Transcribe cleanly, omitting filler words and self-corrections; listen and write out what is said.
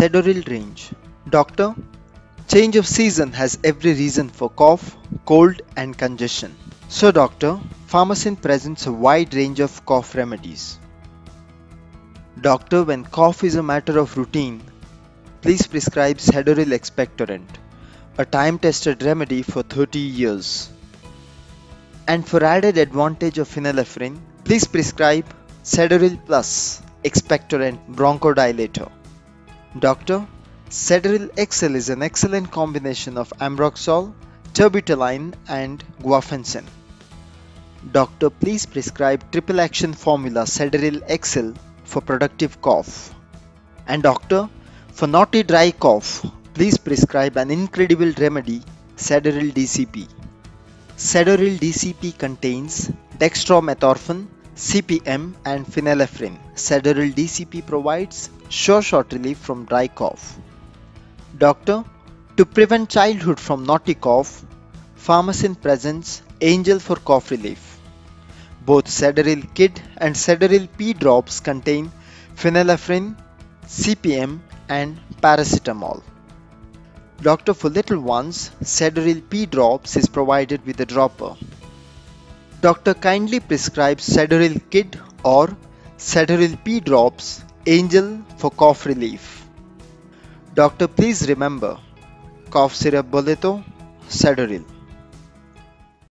SEDORIL range. Doctor, change of season has every reason for cough, cold and congestion. So doctor, Pharmacin presents a wide range of cough remedies. Doctor, when cough is a matter of routine, please prescribe SEDORIL expectorant, a time-tested remedy for 30 years. And for added advantage of phenylephrine, please prescribe SEDORIL Plus expectorant bronchodilator. Doctor, SEDORIL XL is an excellent combination of ambroxol, terbutaline and guaifenesin. Doctor, please prescribe triple action formula SEDORIL XL for productive cough. And doctor, for naughty dry cough, please prescribe an incredible remedy SEDORIL DCP. SEDORIL DCP contains dextromethorphan, CPM and phenylephrine. SEDORIL DCP provides short relief from dry cough. Doctor, to prevent childhood from naughty cough, Pharmacin presents Angel for cough relief. Both SEDORIL Kid and SEDORIL P drops contain phenylephrine, CPM and paracetamol. Doctor, for little ones, SEDORIL P drops is provided with a dropper. Doctor, kindly prescribes SEDORIL Kid or SEDORIL P drops Angel for cough relief. Doctor, please remember, cough syrup boleto, SEDORIL.